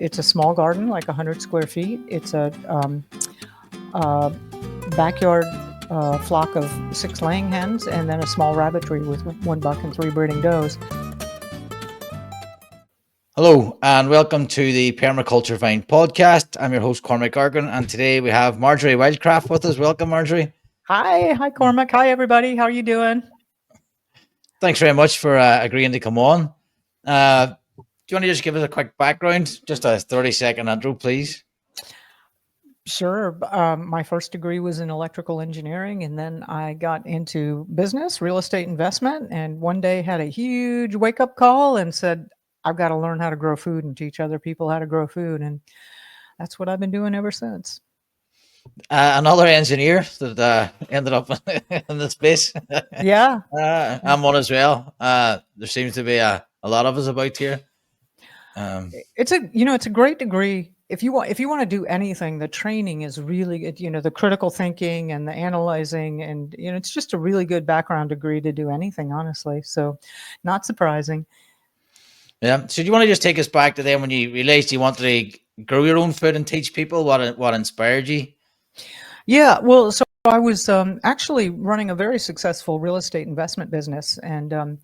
It's a small garden, like 100 square feet. It's a backyard flock of 6 laying hens, and then a small rabbitry with 1 buck and 3 breeding does. Hello, and welcome to the Permaculture Vine Podcast. I'm your host, Cormac Argan, and today we have Marjory Wildcraft with us. Welcome, Marjorie. Hi, Cormac. Hi, everybody. How are you doing? Thanks very much for agreeing to come on. Do you want to just give us a quick background, just a 30-second intro, please? Sure. My first degree was in electrical engineering, and then I got into business, real estate investment, and one day had a huge wake-up call and said, I've got to learn how to grow food and teach other people how to grow food, and that's what I've been doing ever since. Another engineer that ended up in the space. Yeah. I'm one as well. There seems to be a lot of us about here. It's a great degree. If you want to do anything, the training is really good. The critical thinking and the analyzing, and it's just a really good background degree to do anything, honestly. So, not surprising. Yeah. So, do you want to just take us back to then when you realized you wanted to grow your own food and teach people? What inspired you? Yeah. Well, so I was actually running a very successful real estate investment business, and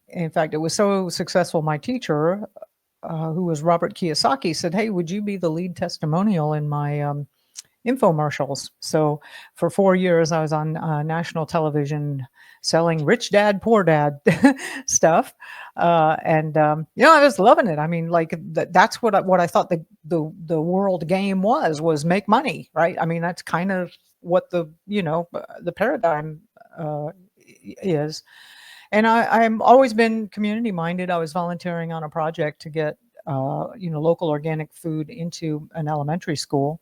in fact, it was so successful. My teacher, who was Robert Kiyosaki, said, "Hey, would you be the lead testimonial in my infomercials?" So for 4 years, I was on national television selling rich dad, poor dad stuff. And I was loving it. I mean, like that's what I thought the world game was make money, right? I mean, that's kind of what the paradigm is. And I'm always been community minded. I was volunteering on a project to get local organic food into an elementary school.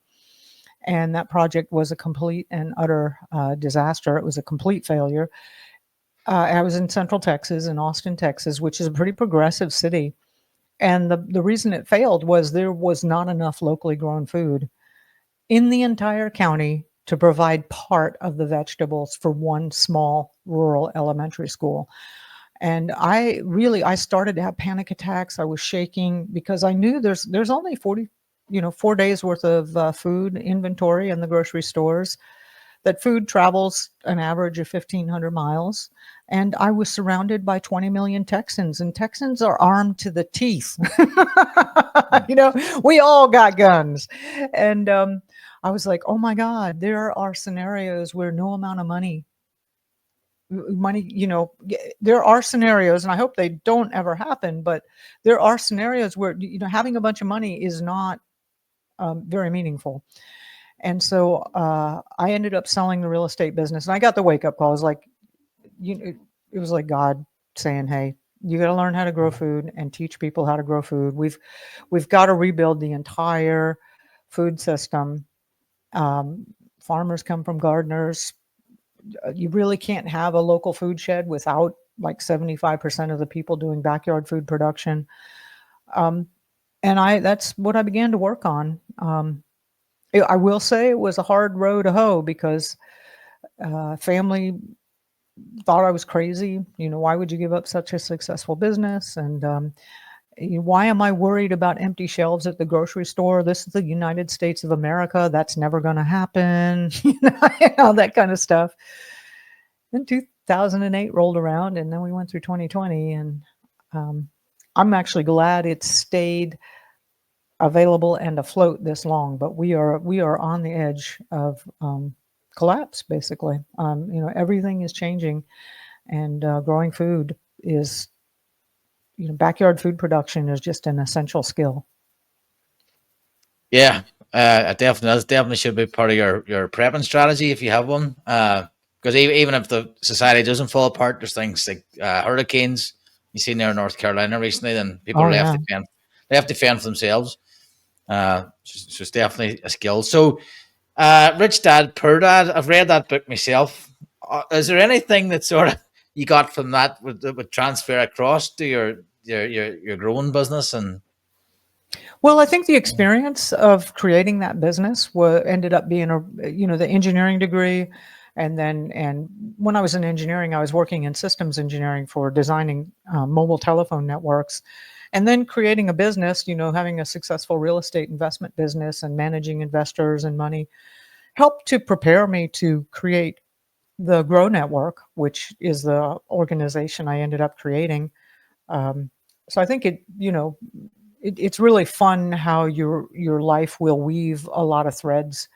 And that project was a complete and utter disaster. It was a complete failure. I was in Central Texas, in Austin, Texas, which is a pretty progressive city. And the reason it failed was there was not enough locally grown food in the entire county to provide part of the vegetables for one small rural elementary school. And I started to have panic attacks. I was shaking because I knew there's only 4 days worth of food inventory in the grocery stores, that food travels an average of 1,500 miles. And I was surrounded by 20 million Texans, and Texans are armed to the teeth. We all got guns. And I was like, oh my God, there are scenarios where no amount of money, there are scenarios, and I hope they don't ever happen, but there are scenarios where, having a bunch of money is not very meaningful. And so I ended up selling the real estate business, and I got the wake up call. It was like, it was like God saying, "Hey, you got to learn how to grow food and teach people how to grow food. We've got to rebuild the entire food system. Farmers come from gardeners. You really can't have a local food shed without like 75% of the people doing backyard food production." And that's what I began to work on. I will say it was a hard row to hoe because family thought I was crazy. Why would you give up such a successful business? And why am I worried about empty shelves at the grocery store? This is the United States of America. That's never going to happen. That kind of stuff. Then 2008 rolled around, and then we went through 2020. And I'm actually glad it stayed available and afloat this long, but we are on the edge of collapse, basically. Everything is changing, and growing food is, backyard food production is just an essential skill. Yeah, that definitely should be part of your prepping strategy if you have one. Because even if the society doesn't fall apart, there's things like hurricanes. You've seen there in North Carolina recently, then people they have to fend for themselves. So it's definitely a skill. So, Rich Dad, Poor Dad, I've read that book myself. Is there anything that sort of you got from that would transfer across to your growing business? And well, I think the experience of creating that business ended up being the engineering degree. And when I was in engineering, I was working in systems engineering for designing mobile telephone networks. And then creating a business, having a successful real estate investment business and managing investors and money helped to prepare me to create the Grow Network, which is the organization I ended up creating. So I think it's really fun how your life will weave a lot of threads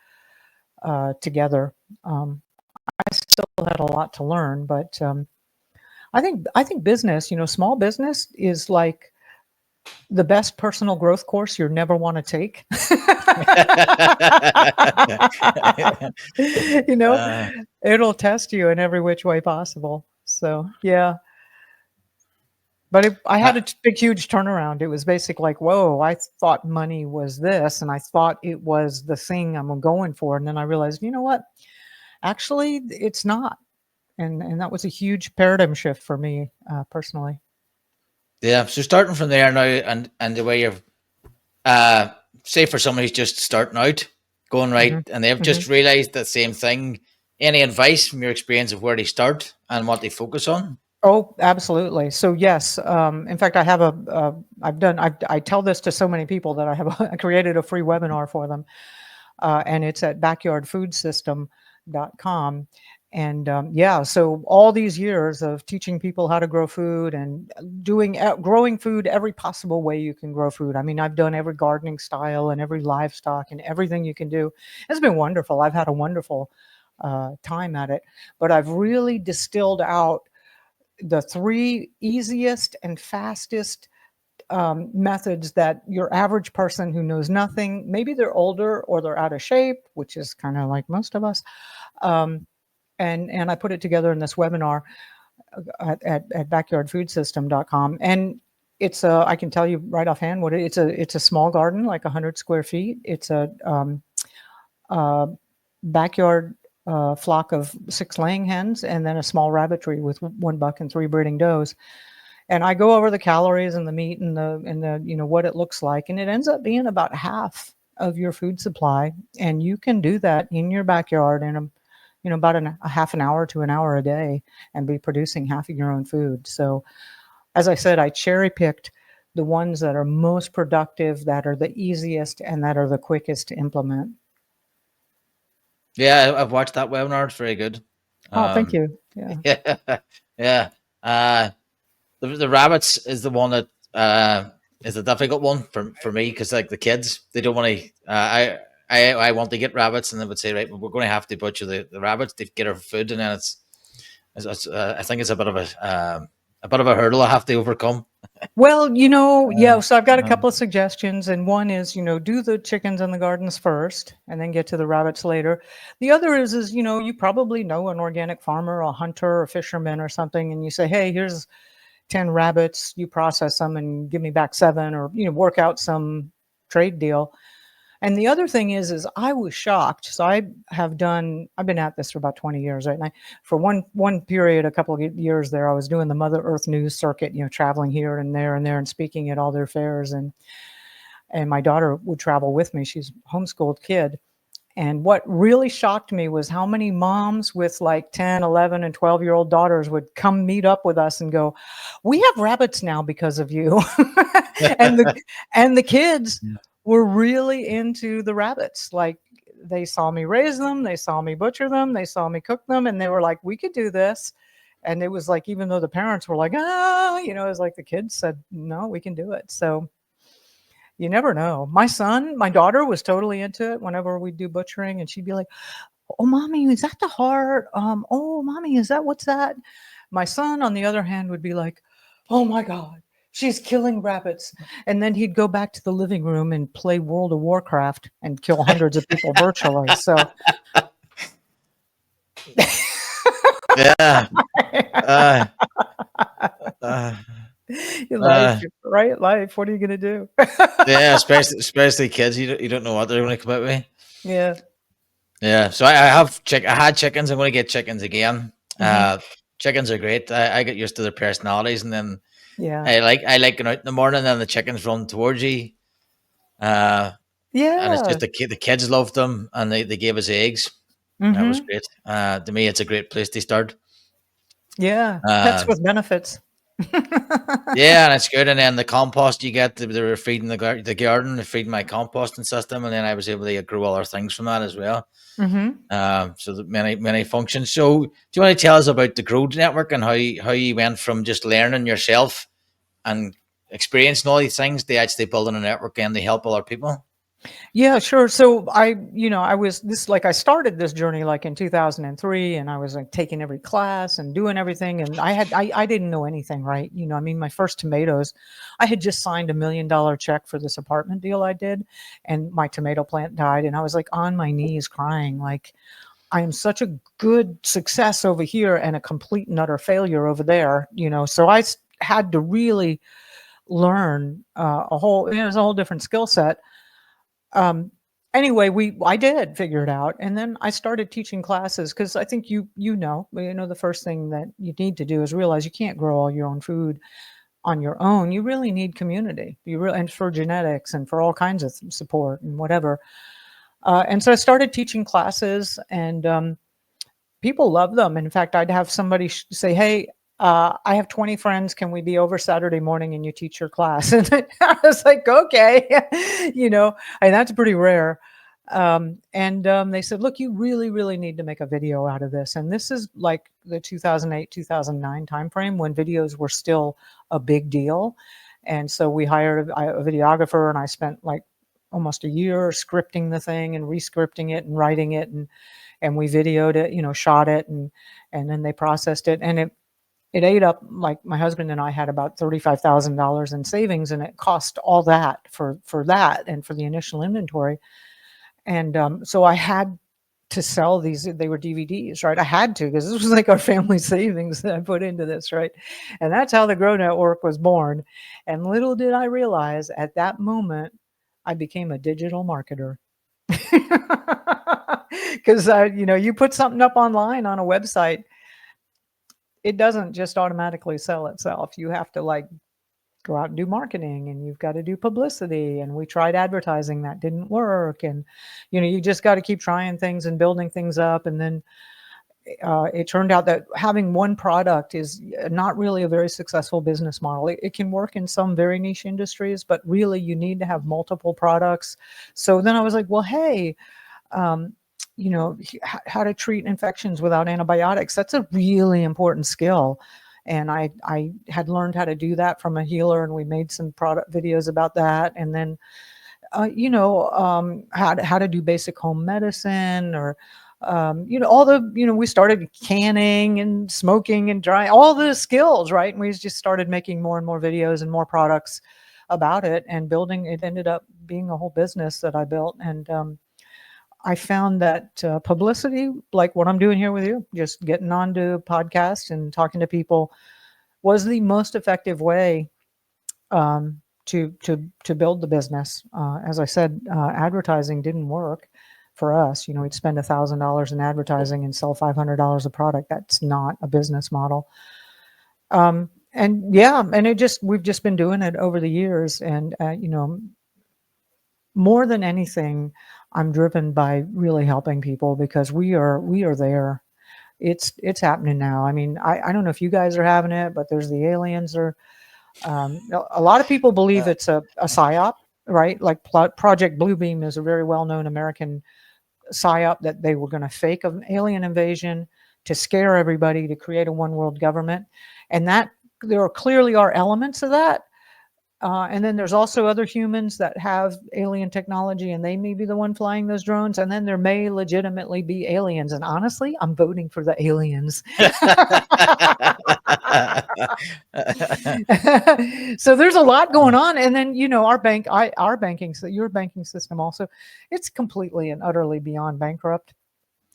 together. I still had a lot to learn, but I think business, small business is like the best personal growth course you never want to take. you know, uh, it'll test you in every which way possible. So yeah. But I had a big, huge turnaround. It was basically like, whoa, I thought money was this, and I thought it was the thing I'm going for. And then I realized, you know what? Actually, it's not. And that was a huge paradigm shift for me personally. yeah. So starting from there now, and the way you've, say for someone who's just starting out, going right, hmm and they've hmm just realized the same thing. Any advice from your experience of where they start and what they focus on? Oh, absolutely. So yes, in fact, I have I tell this to so many people that I created a free webinar for them, and it's at backyardfoodsystem.com. And yeah, so all these years of teaching people how to grow food and growing food every possible way you can grow food. I mean, I've done every gardening style and every livestock and everything you can do. It's been wonderful. I've had a wonderful time at it, but I've really distilled out the three easiest and fastest methods that your average person who knows nothing, maybe they're older or they're out of shape, which is kind of like most of us. Um, and I put it together in this webinar at backyardfoodsystem.com. And I can tell you right offhand what it's a small garden, like 100 square feet. It's a backyard flock of 6 laying hens, and then a small rabbitry with 1 buck and 3 breeding does. And I go over the calories and the meat and the what it looks like, and it ends up being about half of your food supply, and you can do that in your backyard in about a half an hour to an hour a day, and be producing half of your own food. So, as I said, I cherry picked the ones that are most productive, that are the easiest, and that are the quickest to implement. Yeah, I've watched that webinar. It's very good. Oh, thank Um, you. Yeah. yeah, yeah. The rabbits is the one that is a difficult one for me, because like the kids, they don't want to. I want to get rabbits, and they would say, right, well, we're going to have to butcher the rabbits to get our food, and then I think it's a bit of a hurdle I have to overcome. Well, yeah, so I've got a Um, couple of suggestions, and one is, do the chickens in the gardens first and then get to the rabbits later. The other is, you probably know an organic farmer, a hunter, a fisherman or something, and you say, hey, here's 10 rabbits, you process them and give me back 7, or, work out some trade deal. And the other thing is I was shocked. So I've been at this for about 20 years, right? And for one period, a couple of years there, I was doing the Mother Earth News circuit, traveling here and there and speaking at all their fairs. And my daughter would travel with me. She's a homeschooled kid. And what really shocked me was how many moms with like 10, 11, and 12-year-old daughters would come meet up with us and go, we have rabbits now because of you. and the kids were really into the rabbits. Like, they saw me raise them, they saw me butcher them, they saw me cook them, and they were like, we could do this. And it was like, even though the parents were like, it was like the kids said, no, we can do it. So you never know. My daughter was totally into it whenever we do butchering, and she'd be like, oh, mommy, is that the heart? Oh, mommy, what's that? My son, on the other hand, would be like, oh my God, she's killing rabbits. And then he'd go back to the living room and play World of Warcraft and kill hundreds of people virtually. So yeah. Uh, uh, life, right? Life. What are you going to do? yeah, especially kids. You don't know what they're going to come out with. Yeah. Yeah, so I had chickens. I'm going to get chickens again. Mm-hmm. Chickens are great. I get used to their personalities, and then Yeah. I like going out in the morning, and the chickens run towards you. And it's Yeah. just the kids loved them, and they gave us eggs. That was Mm-hmm. great. To me, it's a great place to start. Yeah. Pets Uh, with benefits. Yeah, and it's good. And then the compost you get, they were feeding the garden, they feeding my composting system, and then I was able to grow other things from that as well. Hmm. So that many functions. So, do you want to tell us about the Growth Network and how you went from just learning yourself and experiencing all these things to actually building a network and to help other people? Yeah, sure. So I was like, I started this journey like in 2003, and I was like taking every class and doing everything. And I didn't know anything, right? I mean, my first tomatoes, I had just signed $1 million check for this apartment deal I did, and my tomato plant died. And I was like on my knees crying, like, I am such a good success over here and a complete and utter failure over there, So had to really learn it was a whole different skill set. um, anyway, I did figure it out, and then I started teaching classes because I think the first thing that you need to do is realize you can't grow all your own food on your own. You really need community. And for genetics and for all kinds of support and whatever. And so I started teaching classes, and people love them. In fact, I'd have somebody say, "Hey, I have 20 friends. Can we be over Saturday morning and you teach your class?" And I was like, "Okay," and that's pretty rare. And they said, "Look, you really, really need to make a video out of this." And this is like the 2008, 2009 timeframe when videos were still a big deal. And so we hired a videographer, and I spent like almost a year scripting the thing and re-scripting it and writing it, and we videoed it, shot it, and then they processed it, and it ate up, like, my husband and I had about $35,000 in savings, and it cost all that for that and for the initial inventory. And so I had to sell these. They were DVDs, right? I had to, because this was like our family savings that I put into this, right? And that's how the Grow Network was born. And little did I realize at that moment, I became a digital marketer. Because you put something up online on a website, it doesn't just automatically sell itself. You have to like go out and do marketing, and you've got to do publicity. And we tried advertising, that didn't work. And you just got to keep trying things and building things up. And then it turned out that having one product is not really a very successful business model. It can work in some very niche industries, but really you need to have multiple products. So then I was like, well, hey, um, how to treat infections without antibiotics. That's a really important skill. And I had learned how to do that from a healer, and we made some product videos about that. And then, how to do basic home medicine, or, we started canning and smoking and drying, all the skills, right? And we just started making more and more videos and more products about it, and building it ended up being a whole business that I built. And, I found that publicity, like what I'm doing here with you, just getting onto podcasts and talking to people, was the most effective way to build the business. As I said, advertising didn't work for us. We'd spend $1,000 in advertising and sell $500 a product. That's not a business model. And yeah, and we've just been doing it over the years. And more than anything, I'm driven by really helping people, because we are there. It's happening now. I mean, I don't know if you guys are having it, but there's the aliens are. A lot of people believe it's a psyop, right? Like Project Bluebeam is a very well-known American psyop, that they were going to fake an alien invasion to scare everybody, to create a one world government. And that there clearly are elements of that. And then there's also other humans that have alien technology, and they may be the one flying those drones. And then there may legitimately be aliens. And honestly, I'm voting for the aliens. So there's a lot going on. And then, your banking system also, it's completely and utterly beyond bankrupt.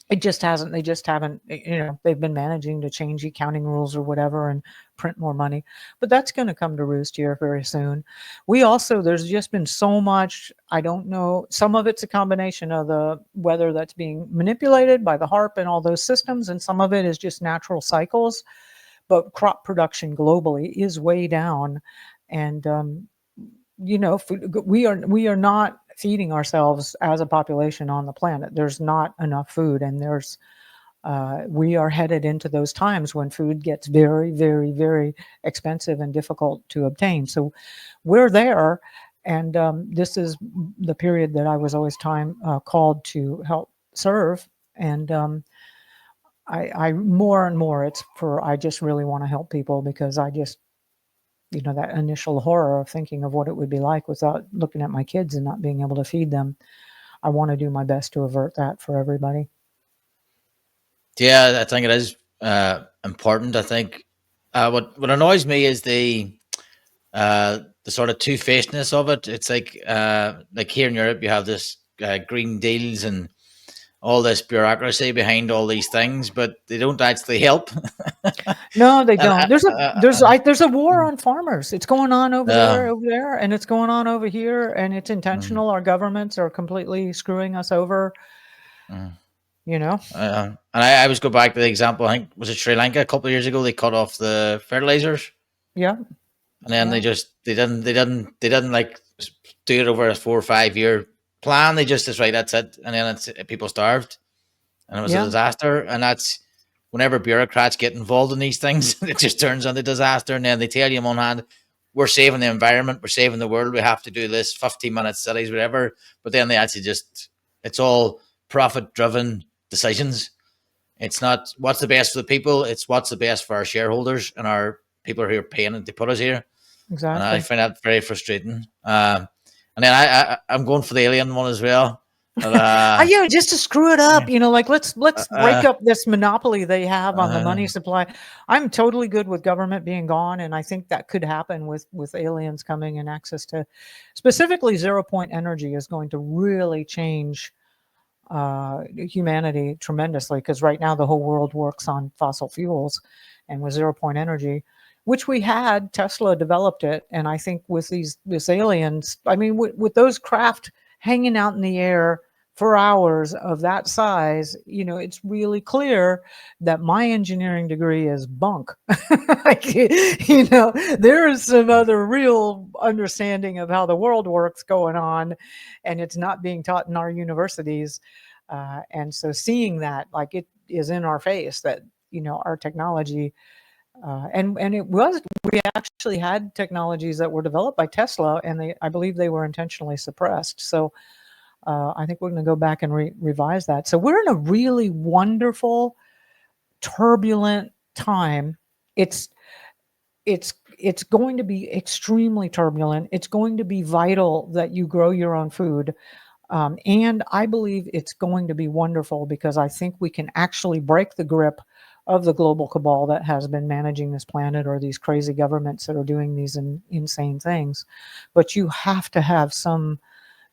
They just haven't, they've been managing to change accounting rules or whatever and print more money, but that's going to come to roost here very soon. There's just been so much, I don't know, some of it's a combination of the weather that's being manipulated by the HARP and all those systems, and some of it is just natural cycles, but crop production globally is way down. And, we are not feeding ourselves as a population on the planet. There's not enough food, and there's We are headed into those times when food gets very, very, very expensive and difficult to obtain. So we're there. And this is the period that I was always called to help serve. And I more and more, I just really want to help people, because I just, that initial horror of thinking of what it would be like without looking at my kids and not being able to feed them. I want to do my best to avert that for everybody. Yeah, I think it is important. I think what annoys me is the sort of two-facedness of it. It's like here in Europe, you have this green deals and all this bureaucracy behind all these things, but they don't actually help. No, they don't. There's a war on farmers. It's going on over there, and it's going on over here, and it's intentional. Our governments are completely screwing us over. And I always go back to the example. I think was it Sri Lanka a couple of years ago. They cut off the fertilizers. Yeah. And then they didn't like do it over a 4 or 5 year plan. They just right, that's it. And then people starved, and it was a disaster. And that's whenever bureaucrats get involved in these things, it just turns into disaster. And then they tell you on one hand, we're saving the environment, we're saving the world, we have to do this 15-minute studies, whatever. But then they actually it's all profit driven decisions. It's not what's the best for the people, it's what's the best for our shareholders and our people who are paying to put us here. Exactly. And I find that very frustrating. And then I'm going for the alien one as well. But, just to screw it up, like let's break up this monopoly they have on the money supply. I'm totally good with government being gone, and I think that could happen with aliens coming and access to, specifically, 0-point energy is going to really change humanity tremendously, because right now the whole world works on fossil fuels, and with 0-point energy, which we had, Tesla developed it, and I think with these aliens, I mean, with those craft hanging out in the air for hours of that size, it's really clear that my engineering degree is bunk. There is some other real understanding of how the world works going on, and it's not being taught in our universities. And so seeing that, like, it is in our face that, our technology, and we actually had technologies that were developed by Tesla, and I believe they were intentionally suppressed. So I think we're going to go back and revise that. So we're in a really wonderful, turbulent time. It's going to be extremely turbulent. It's going to be vital that you grow your own food. And I believe it's going to be wonderful, because I think we can actually break the grip of the global cabal that has been managing this planet, or these crazy governments that are doing these insane things. But you have to have some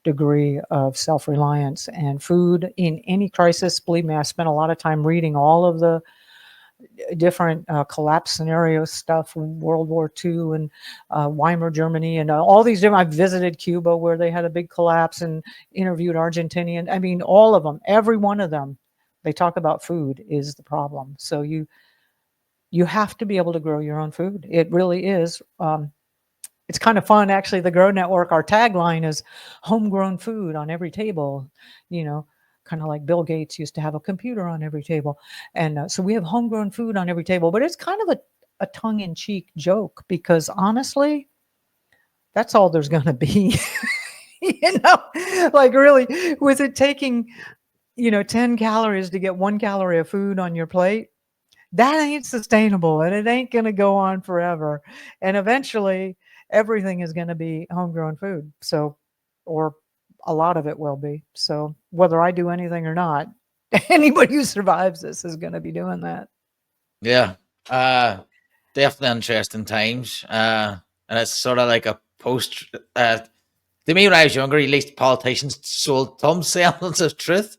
degree of self-reliance, and food in any crisis. Believe me, I spent a lot of time reading all of the different collapse scenario stuff, World War II and Weimar Germany, and all these different. I visited Cuba where they had a big collapse, and interviewed Argentinian. I mean, all of them, every one of them, they talk about food is the problem. So you have to be able to grow your own food. It really is. It's kind of fun, actually. The Grow Network, our tagline is homegrown food on every table, kind of like Bill Gates used to have a computer on every table. And so we have homegrown food on every table, but it's kind of a tongue-in-cheek joke, because honestly, that's all there's going to be. Like, really, with it taking, 10 calories to get 1 calorie of food on your plate, that ain't sustainable, and it ain't going to go on forever. And eventually, everything is going to be homegrown food. So, or a lot of it will be. So whether I do anything or not, anybody who survives this is going to be doing that. Yeah. Definitely interesting times. And it's sort of like a post. To me, when I was younger, at least politicians sold some semblance of truth.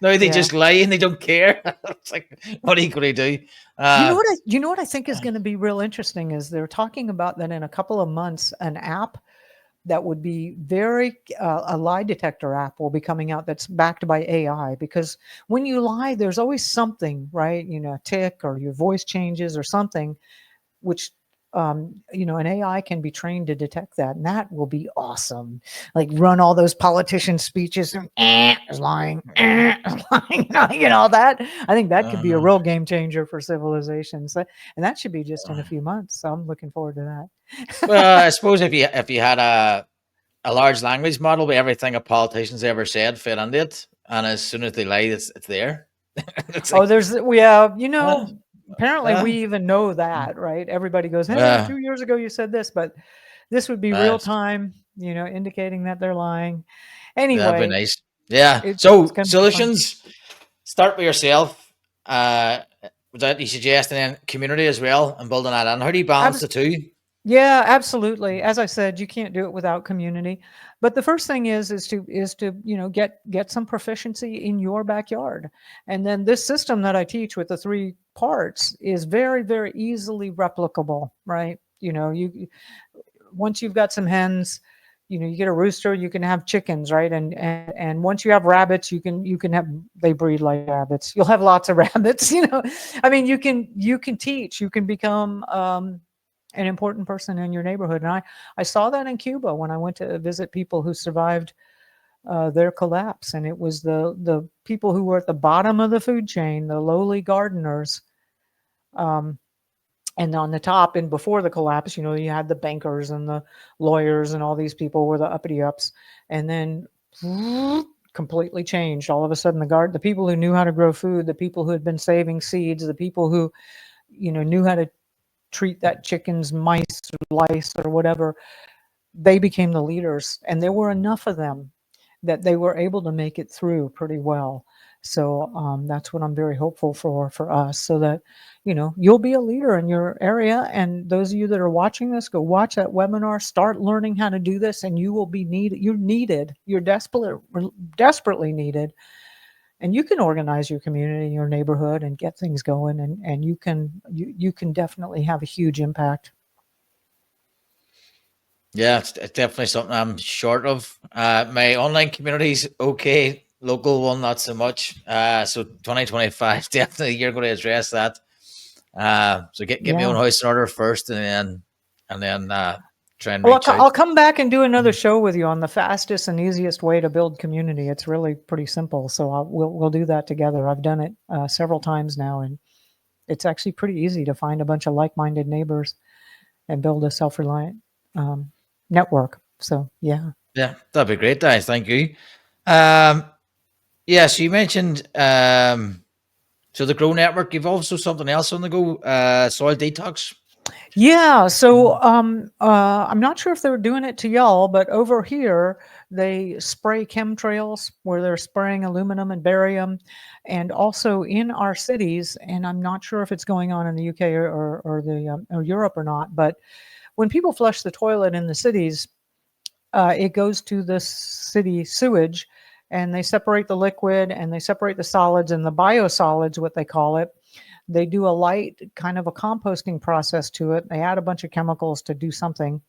Now they just lie and they don't care. It's like, what are you going to do? You know what I think is going to be real interesting is they're talking about that in a couple of months, an app that would be a lie detector app will be coming out that's backed by AI, because when you lie, there's always something, right? A tick, or your voice changes or something, which an AI can be trained to detect that, and that will be awesome. Like run all those politician speeches and is lying, is lying, all that. I think that could be a real game changer for civilizations, and that should be just in a few months. So I'm looking forward to that. Well, I suppose if you had a large language model with everything a politician's ever said fit into it, and as soon as they lie, it's there. It's like, apparently we even know that, right? Everybody goes, hey, 2 years ago you said this, but this would be real time, indicating that they're lying. Anyway, that'd be nice. Yeah. it's So gonna be fun. solutions, start with yourself. That you suggest, and then community as well, and building that in. How do you balance the two? Yeah, absolutely. As I said, you can't do it without community. But the first thing is to get some proficiency in your backyard. And then this system that I teach with the 3 parts is very, very easily replicable, right? You once you've got some hens, you get a rooster, you can have chickens, right? And once you have rabbits, you can have, they breed like rabbits. You'll have lots of rabbits, I mean, you can teach, you can become an important person in your neighborhood. And I saw that in Cuba when I went to visit people who survived their collapse. And it was the people who were at the bottom of the food chain, the lowly gardeners. And on the top and before the collapse, you had the bankers and the lawyers and all these people were the uppity ups. And then completely changed. All of a sudden, the people who knew how to grow food, the people who had been saving seeds, the people who, knew how to treat that chicken's mice or lice or whatever, they became the leaders. And there were enough of them that they were able to make it through pretty well. So that's what I'm very hopeful for us, so that, you'll be a leader in your area. And those of you that are watching this, go watch that webinar, start learning how to do this, and you will be needed. You're needed. You're desperately needed. And you can organize your community, your neighborhood, and get things going. And you can definitely have a huge impact. Yeah, it's definitely something I'm short of. My online community's okay. Local one, not so much. So 2025, definitely you're going to address that. So get my own house in order first, and then try and reach out. I'll come back and do another show with you on the fastest and easiest way to build community. It's really pretty simple. So we'll do that together. I've done it several times now, and it's actually pretty easy to find a bunch of like-minded neighbors and build a self-reliant network. So yeah, that'd be great, guys. Thank you. So you mentioned so the Grow Network. You've also something else on the go, soil detox. Yeah, so I'm not sure if they're doing it to y'all, but over here they spray chemtrails where they're spraying aluminum and barium, and also in our cities. And I'm not sure if it's going on in the UK or Europe or not, but when people flush the toilet in the cities, it goes to the city sewage, and they separate the liquid and they separate the solids and the biosolids, what they call it. They do a light kind of a composting process to it. They add a bunch of chemicals to do something.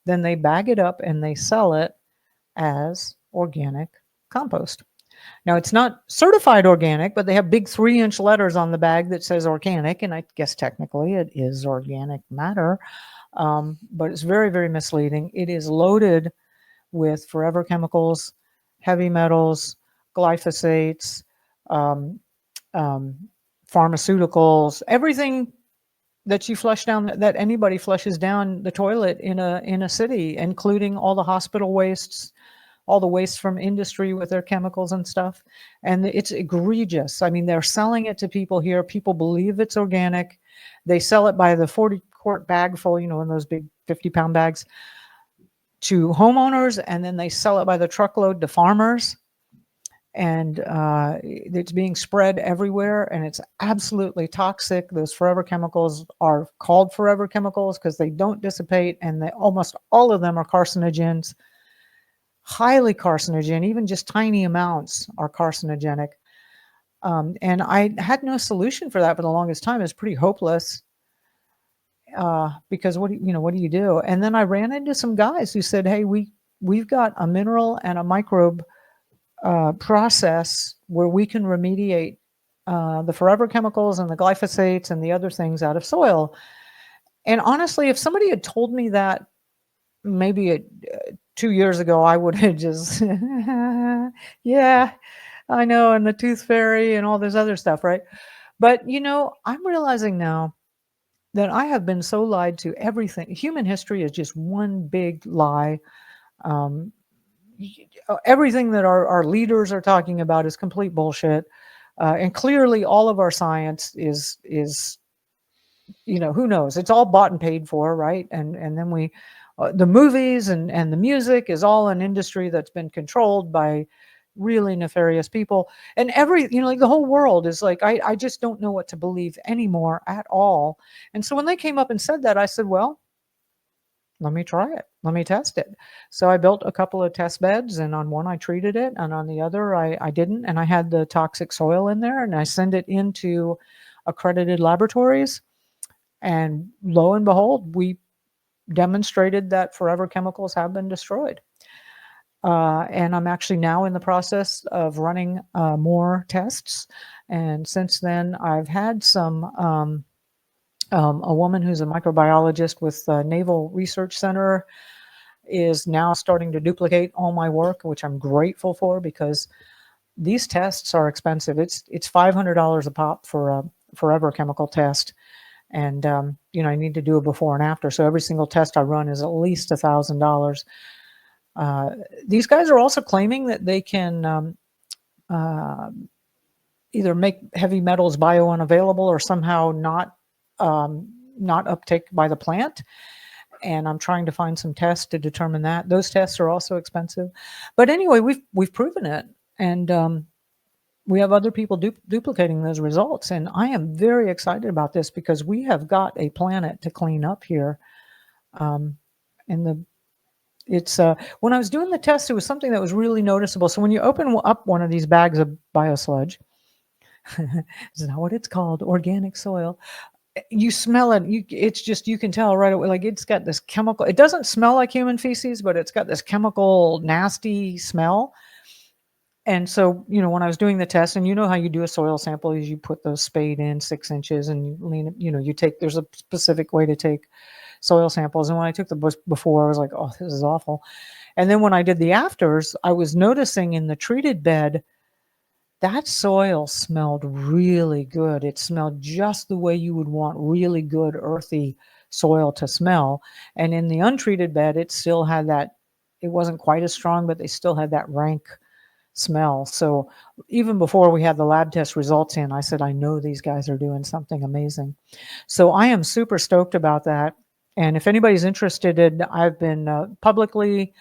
Then they bag it up and they sell it as organic compost. Now, it's not certified organic, but they have big 3-inch letters on the bag that says organic. And I guess technically it is organic matter. But it's very, very misleading. It is loaded with forever chemicals, heavy metals, glyphosates, pharmaceuticals, everything that you flush down, that anybody flushes down the toilet in a city, including all the hospital wastes, all the waste from industry with their chemicals and stuff. And it's egregious. I mean, they're selling it to people here. People believe it's organic. They sell it by the 40-quart bag full, in those big 50-pound bags, to homeowners, and then they sell it by the truckload to farmers. And it's being spread everywhere, and it's absolutely toxic. Those forever chemicals are called forever chemicals because they don't dissipate, and almost all of them are carcinogens, highly carcinogen. Even just tiny amounts are carcinogenic. And I had no solution for that for the longest time. It's pretty hopeless. Because what do you do? And then I ran into some guys who said, hey, we've got a mineral and a microbe process where we can remediate the forever chemicals and the glyphosates and the other things out of soil. And honestly, if somebody had told me that maybe 2 years ago, I would have just, yeah, I know, and the tooth fairy and all this other stuff, right? But I'm realizing now that I have been so lied to. Everything, human history is just one big lie. Um, Everything that our leaders are talking about is complete bullshit. And clearly all of our science is who knows? It's all bought and paid for, right? And then the movies and the music is all an industry that's been controlled by really nefarious people. And like the whole world is like, I just don't know what to believe anymore at all. And so when they came up and said that, I said, well, let me try it. Let me test it. So I built a couple of test beds, and on one I treated it, and on the other I didn't. And I had the toxic soil in there, and I sent it into accredited laboratories. And lo and behold, we demonstrated that forever chemicals have been destroyed. And I'm actually now in the process of running more tests. And since then, I've had a woman who's a microbiologist with the Naval Research Center is now starting to duplicate all my work, which I'm grateful for, because these tests are expensive. It's $500 a pop for a forever chemical test. And, I need to do a before and after. So every single test I run is at least $1,000. These guys are also claiming that they can either make heavy metals bio-unavailable or somehow not uptake by the plant. And I'm trying to find some tests to determine that. Those tests are also expensive. But anyway, we've proven it. And we have other people duplicating those results. And I am very excited about this because we have got a planet to clean up here. When I was doing the test, it was something that was really noticeable. So when you open up one of these bags of biosludge, is that what it's called? Organic soil. You smell it. It's just, you can tell right away. Like, it's got this chemical. It doesn't smell like human feces, but it's got this chemical, nasty smell. And so, when I was doing the test, and how you do a soil sample is you put the spade in 6 inches and you lean it, there's a specific way to take soil samples. And when I took the before, I was like, oh, this is awful. And then when I did the afters, I was noticing in the treated bed, that soil smelled really good. It smelled just the way you would want really good earthy soil to smell. And in the untreated bed, it still had that, it wasn't quite as strong, but they still had that rank smell. So even before we had the lab test results in, I said, I know these guys are doing something amazing. So I am super stoked about that. And if anybody's interested I've been publicly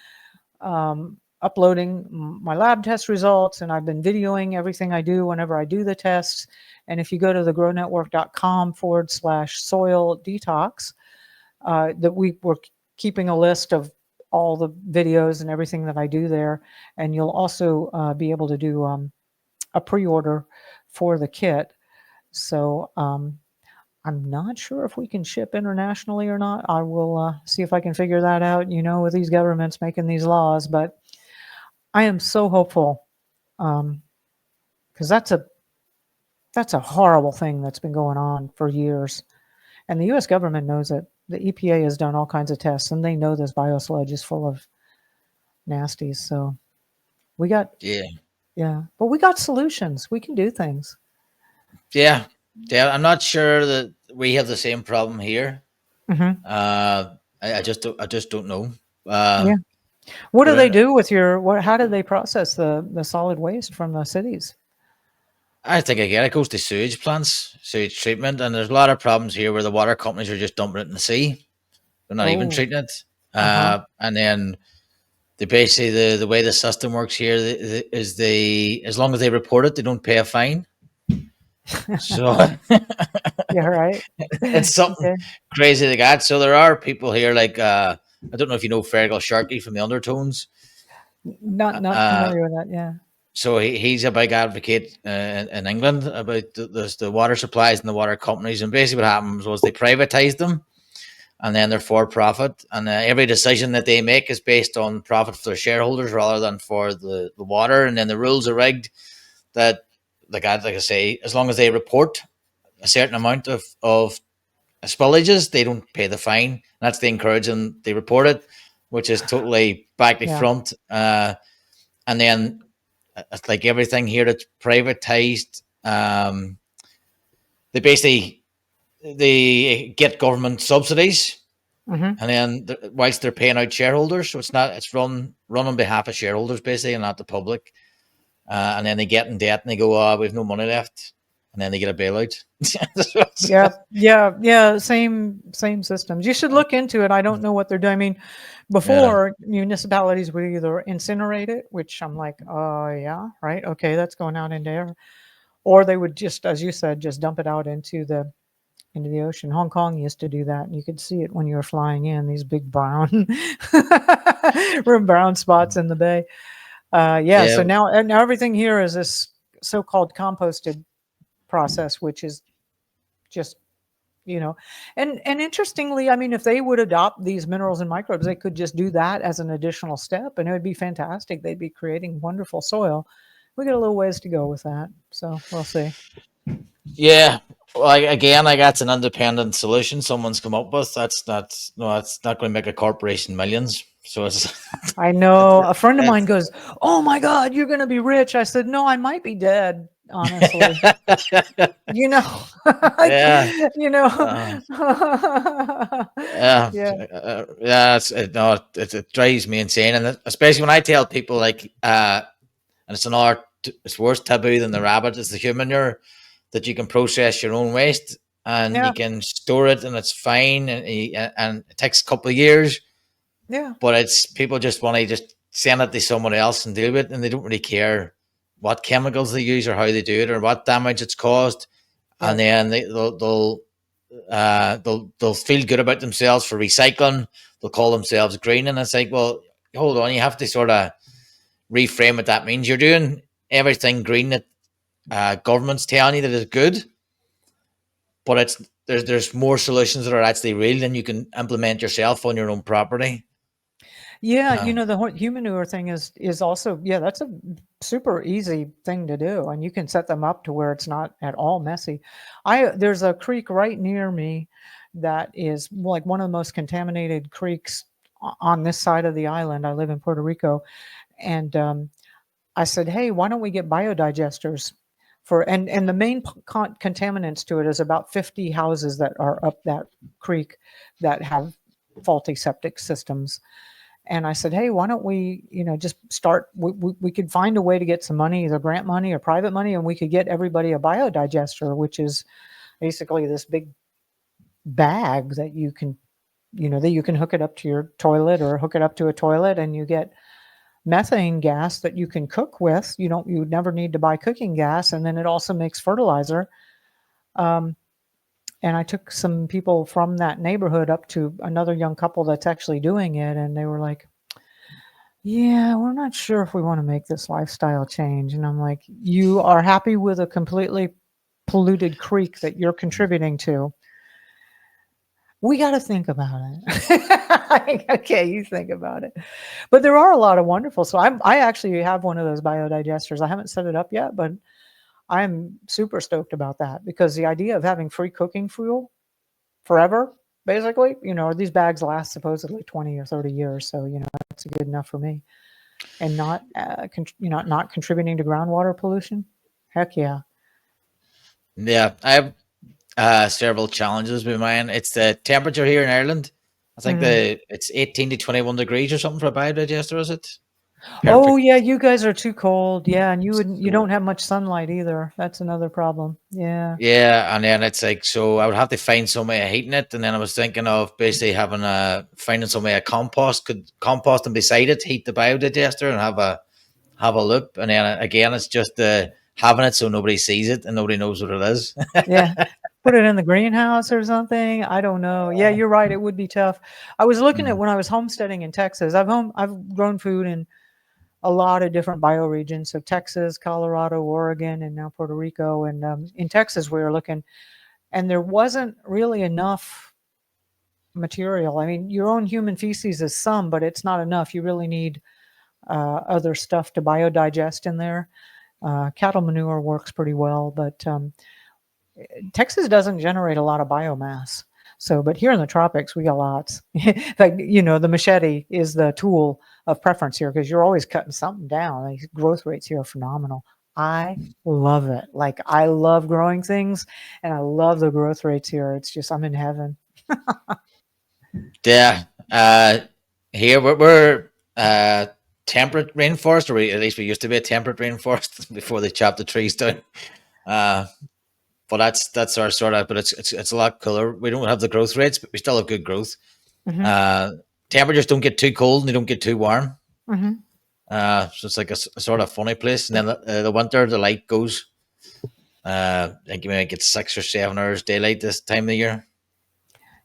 uploading my lab test results, and I've been videoing everything I do whenever I do the tests. And if you go to thegrownetwork.com/soil detox, that we're keeping a list of all the videos and everything that I do there. And you'll also be able to do a pre-order for the kit. So I'm not sure if we can ship internationally or not. I will see if I can figure that out, with these governments making these laws. But I am so hopeful, because that's a horrible thing that's been going on for years. And the U.S. government knows it. The EPA has done all kinds of tests, and they know this biosludge is full of nasties. So we got, but we got solutions. We can do things. Yeah. I'm not sure that we have the same problem here. Mm-hmm. I just don't know. Yeah. What do they do with how do they process the solid waste from the cities? I think, again, it goes to sewage plants, sewage treatment, and there's a lot of problems here where the water companies are just dumping it in the sea. They're not even treating it. And then they basically, the way the system works here is as long as they report it, they don't pay a fine. So yeah, right. It's something crazy like that. So there are people here like I don't know if you know Fergal Sharkey from the Undertones. Not familiar with that. Yeah. So he's a big advocate in England about the water supplies and the water companies. And basically what happens was they privatized them, and then they're for profit. And every decision that they make is based on profit for their shareholders rather than for the water. And then the rules are rigged that, like I say, as long as they report a certain amount of spillages, they don't pay the fine. That's the encouraging. They report it, which is totally back to front. And then it's like everything here that's privatized. They basically they get government subsidies, and then whilst they're paying out shareholders, so it's run on behalf of shareholders basically, and not the public. And then they get in debt and they go, "Oh, we have no money left," and then they get a bailout. Yeah. Same systems. You should look into it. I don't know what they're doing. I mean, before municipalities would either incinerate it, which I'm like, oh yeah, right, okay, that's going out into air, or they would just, as you said, just dump it out into the ocean. Hong Kong used to do that, and you could see it when you were flying in, these big brown spots in the bay. So now everything here is this so-called composted process, which is just, and interestingly, I mean, if they would adopt these minerals and microbes, they could just do that as an additional step, and it would be fantastic. They'd be creating wonderful soil. We got a little ways to go with that, so we'll see. Yeah, well, again, that's an independent solution someone's come up with. That's not going to make a corporation millions. So it's. I know a friend of mine goes, "Oh my God, you're going to be rich." I said, "No, I might be dead." Honestly, it drives me insane, and especially when I tell people like, and it's worse taboo than the rabbit. It's the humanure, that you can process your own waste and you can store it, and it's fine, and it takes a couple of years. Yeah, but it's people just want to just send it to someone else and deal with it, and they don't really care what chemicals they use or how they do it or what damage it's caused, and then they'll feel good about themselves for recycling. They'll call themselves green, and it's like, well, hold on, you have to sort of reframe what that means. You're doing everything green that government's telling you that is good, but there's more solutions that are actually real than you can implement yourself on your own property. Yeah, the Humanure thing is also, that's a super easy thing to do, and you can set them up to where it's not at all messy. There's a creek right near me that is like one of the most contaminated creeks on this side of the island. I live in Puerto Rico, and I said, hey, why don't we get biodigesters and the main contaminants to it is about 50 houses that are up that creek that have faulty septic systems. And I said, hey, why don't we, just start, we could find a way to get some money, either grant money or private money, and we could get everybody a biodigester, which is basically this big bag that you can, that you can hook it up to your toilet or hook it up to a toilet, and you get methane gas that you can cook with. You would never need to buy cooking gas. And then it also makes fertilizer. And I took some people from that neighborhood up to another young couple that's actually doing it. And they were like, yeah, we're not sure if we want to make this lifestyle change. And I'm like, you are happy with a completely polluted creek that you're contributing to? We got to think about it. Okay, you think about it. But there are a lot of wonderful. So I actually have one of those biodigesters. I haven't set it up yet, but I'm super stoked about that, because the idea of having free cooking fuel forever, basically, these bags last supposedly 20 or 30 years. So, that's good enough for me. And not contributing to groundwater pollution. Heck yeah. Yeah, I have several challenges with mine. It's the temperature here in Ireland. I think it's 18 to 21 degrees or something for a biodigester, is it? Perfect. Oh yeah, you guys are too cold. Yeah, and you don't have much sunlight either. That's another problem. Yeah. Yeah, and then it's like, so I would have to find some way of heating it, and then I was thinking of basically finding some way of compost and beside it, heat the biodigester and have a loop, and then again it's just having it so nobody sees it and nobody knows what it is. Yeah. Put it in the greenhouse or something. I don't know. Yeah, you're right. It would be tough. I was looking at when I was homesteading in Texas. I've grown food in a lot of different bioregions. So Texas, Colorado, Oregon, and now Puerto Rico. And in Texas, we were looking, and there wasn't really enough material. I mean, your own human feces is some, but it's not enough. You really need other stuff to biodigest in there. Cattle manure works pretty well, but Texas doesn't generate a lot of biomass. So, but here in the tropics, we got lots. In fact, the machete is the tool of preference here because you're always cutting something down. These growth rates here are phenomenal. I love it. Like, I love growing things, and I love the growth rates here. It's just, I'm in heaven. Yeah. Here we're temperate rainforest, or at least we used to be a temperate rainforest before they chopped the trees down. But that's our sort of. But it's a lot cooler. We don't have the growth rates, but we still have good growth. Temperatures don't get too cold and they don't get too warm. So it's like a sort of funny place. And then the winter, the light goes. I think you may get 6 or 7 hours daylight this time of the year.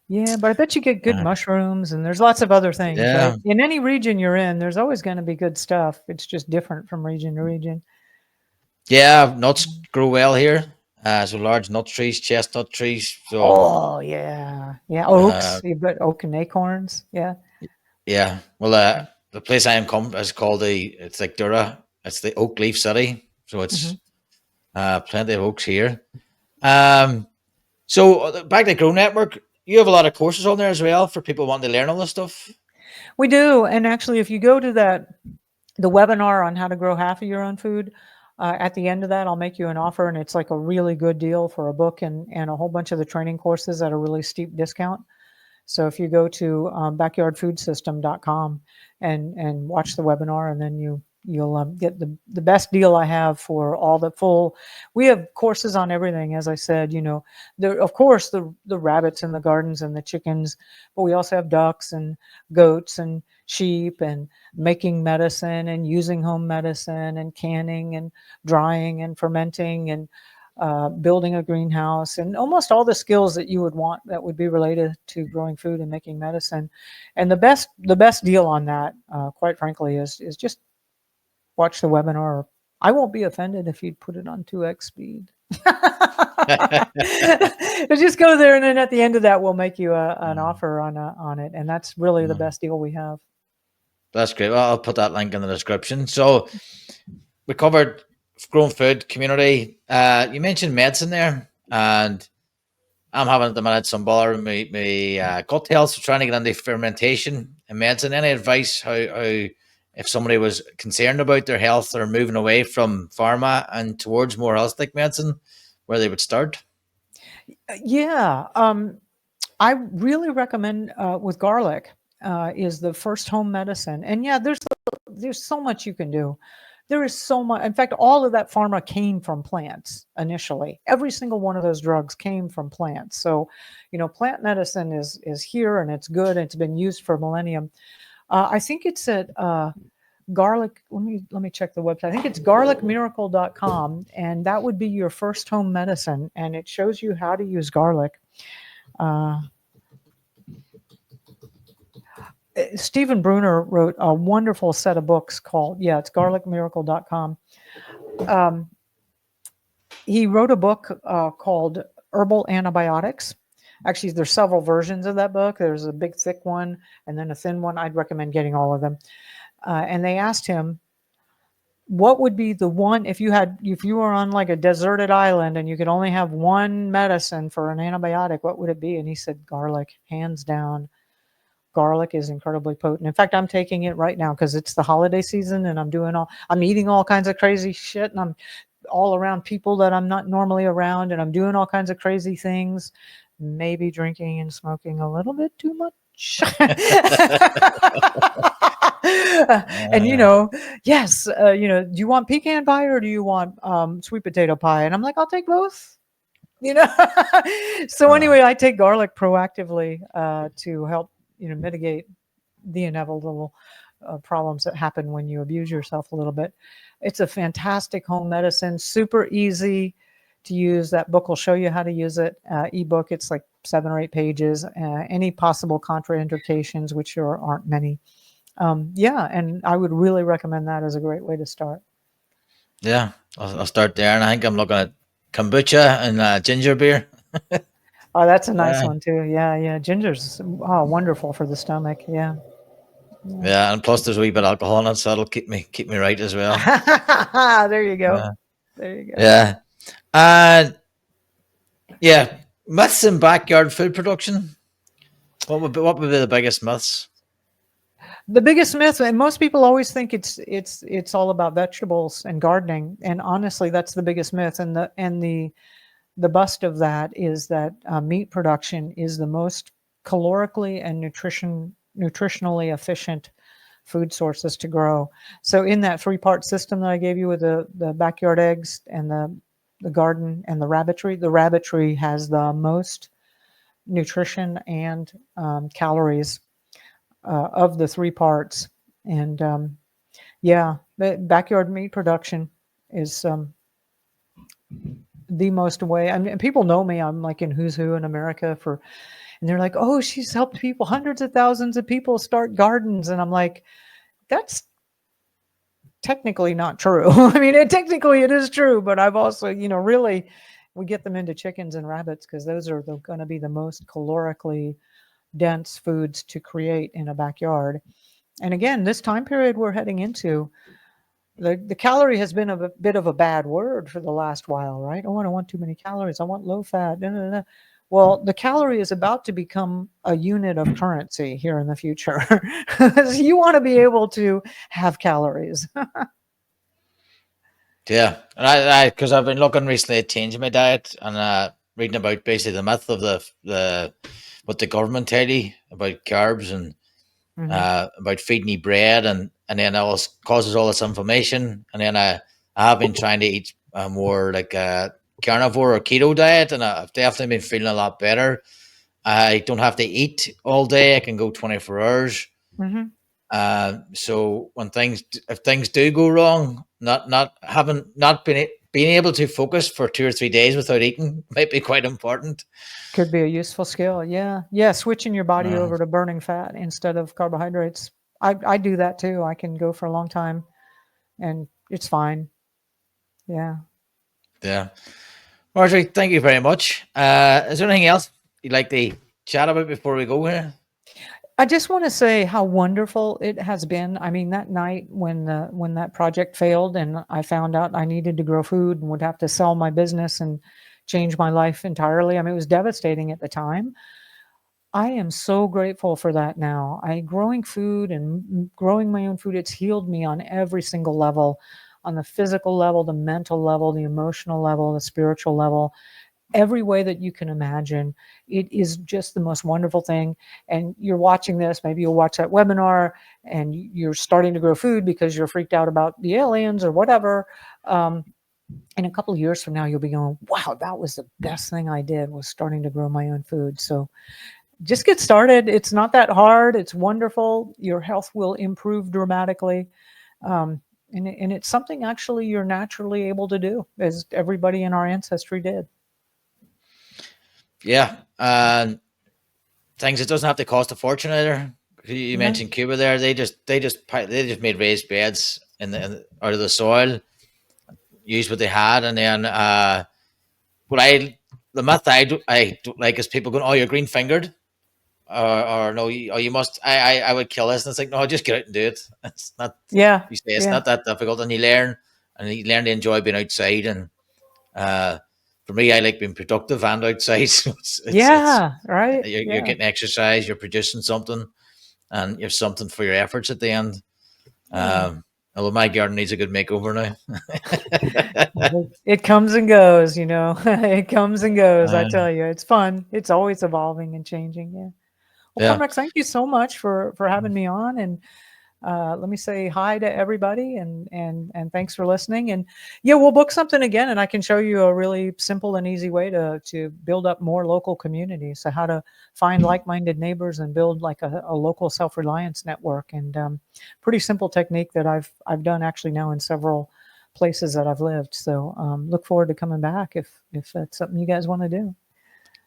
Yeah, but I bet you get good mushrooms, and there's lots of other things, Yeah. right? In any region you're in, there's always going to be good stuff. It's just different from region to region. Yeah, nuts grow well here. So large nut trees, chestnut trees. So Oh yeah, oaks. You've got oak and acorns. Yeah. yeah. Well, the place I am come is called it's like Dura. It's the Oak Leaf City. So it's plenty of oaks here. So back to Grow Network, you have a lot of courses on there as well for people wanting to learn all this stuff. We do, and actually, if you go to the webinar on how to grow half of your own food, at the end of that, I'll make you an offer, and it's like a really good deal for a book and a whole bunch of the training courses at a really steep discount. So if you go to backyardfoodsystem.com and watch the webinar, and then you'll get the best deal I have for all the full. We have courses on everything, as I said. Of course the rabbits in the gardens and the chickens, but we also have ducks and goats and sheep and making medicine and using home medicine and canning and drying and fermenting and building a greenhouse and almost all the skills that you would want that would be related to growing food and making medicine. And the best deal on that, quite frankly, is just watch the webinar. I won't be offended if you'd put it on 2x speed. Just go there, and then at the end of that, we'll make you an offer on it, and that's really the best deal we have. That's great. Well, I'll put that link in the description. So we covered growing food, community. You mentioned medicine there, and I'm having at the minute some bother with my gut health, so trying to get into fermentation and medicine. Any advice how if somebody was concerned about their health or moving away from pharma and towards more holistic medicine, where they would start? Yeah, I really recommend with garlic is the first home medicine. And yeah, there's so much you can do. There is so much. In fact, all of that pharma came from plants initially. Every single one of those drugs came from plants. So, plant medicine is here, and it's good. And it's been used for millennium. I think it's at garlic. Let me check the website. I think it's garlicmiracle.com, and that would be your first home medicine, and it shows you how to use garlic. Stephen Bruner wrote a wonderful set of books called, it's garlicmiracle.com. He wrote a book called Herbal Antibiotics. Actually, there's several versions of that book. There's a big, thick one, and then a thin one. I'd recommend getting all of them. And they asked him, what would be the one, if you were on like a deserted island and you could only have one medicine for an antibiotic, what would it be? And he said, garlic, hands down. Garlic is incredibly potent. In fact, I'm taking it right now because it's the holiday season, and I'm eating all kinds of crazy shit, and I'm all around people that I'm not normally around, and I'm doing all kinds of crazy things, maybe drinking and smoking a little bit too much. And yes, do you want pecan pie or do you want sweet potato pie? And I'm like, I'll take both. So anyway, I take garlic proactively to help mitigate the inevitable problems that happen when you abuse yourself a little bit. It's a fantastic home medicine, super easy to use. That book will show you how to use it. Ebook, it's like 7 or 8 pages. Any possible contraindications, which aren't many. And I would really recommend that as a great way to start. Yeah, I'll start there, and I think I'm looking at kombucha and ginger beer. Oh, that's a nice one too. Yeah. Ginger's wonderful for the stomach. Yeah. Yeah, and plus there's a wee bit of alcohol in it, so that'll keep me right as well. There you go. There you go. Yeah. Myths in backyard food production. What would be the biggest myths? The biggest myth, and most people always think it's all about vegetables and gardening, and honestly, that's the biggest myth. And the bust of that is that meat production is the most calorically and nutritionally efficient food sources to grow. So in that 3-part system that I gave you with the backyard eggs and the garden and the rabbitry has the most nutrition and calories of the 3 parts. And yeah, the backyard meat production is the most way. I mean, people know me. I'm like in Who's Who in America and they're like, oh, she's helped people, hundreds of thousands of people start gardens. And I'm like, that's technically not true. I mean, technically it is true, but I've also, really, we get them into chickens and rabbits because those are going to be the most calorically dense foods to create in a backyard. And again, this time period we're heading into, the calorie has been a bit of a bad word for the last while, right? Oh, I don't want too many calories. I want low fat. Well, the calorie is about to become a unit of currency here in the future. So you want to be able to have calories. Yeah, and because I've been looking recently at changing my diet and reading about basically the myth of the what the government tell you about carbs and about feeding you bread and then it causes all this inflammation. And then I have been trying to eat more like a carnivore or keto diet, and I've definitely been feeling a lot better. I don't have to eat all day; I can go 24 hours. So if things do go wrong, not being able to focus for 2 or 3 days without eating might be quite important. Could be a useful skill. Yeah. Switching your body over to burning fat instead of carbohydrates. I do that too. I can go for a long time, and it's fine. Yeah. Marjorie, thank you very much. Is there anything else you'd like to chat about before we go here? I just want to say how wonderful it has been. I mean, that night when that project failed and I found out I needed to grow food and would have to sell my business and change my life entirely. I mean, it was devastating at the time. I am so grateful for that now. Growing food and growing my own food, it's healed me on every single level, on the physical level, the mental level, the emotional level, the spiritual level. Every way that you can imagine. It is just the most wonderful thing. And you're watching this, maybe you'll watch that webinar and you're starting to grow food because you're freaked out about the aliens or whatever. In a couple of years from now, you'll be going, wow, that was the best thing I did, was starting to grow my own food. So just get started. It's not that hard. It's wonderful. Your health will improve dramatically. And it's something actually you're naturally able to do, as everybody in our ancestry did. Yeah, things, it doesn't have to cost a fortune either. You mentioned Cuba there; they just made raised beds out of the soil, used what they had, and then the myth I don't like is people going, "Oh, you're green fingered," or "No, you must." I would kill this, and it's like, no, just get out and do it. It's not. Yeah, you say it's not that difficult, and you learn to enjoy being outside and. For me, I like being productive and outside. So right. You're getting exercise, you're producing something, and you have something for your efforts at the end. Although my garden needs a good makeover now. It comes and goes, it comes and goes. I tell you, it's fun. It's always evolving and changing. Yeah. Well, Cormac, thank you so much for having me on, and let me say hi to everybody and thanks for listening. And yeah, we'll book something again, and I can show you a really simple and easy way to build up more local communities. So how to find like-minded neighbors and build like a local self-reliance network. And pretty simple technique that I've done actually now in several places that I've lived. So look forward to coming back if that's something you guys want to do.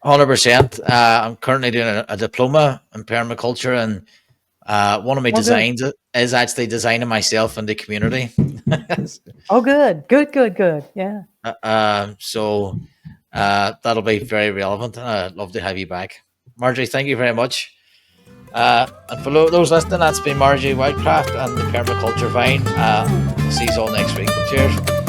100%. I'm currently doing a diploma in permaculture, and one of my designs is actually designing myself in the community. Oh, good. Yeah. So that'll be very relevant, and I'd love to have you back. Marjorie, thank you very much. And for those listening, that's been Marjory Wildcraft and the Permaculture Vine. See you all next week. Cheers.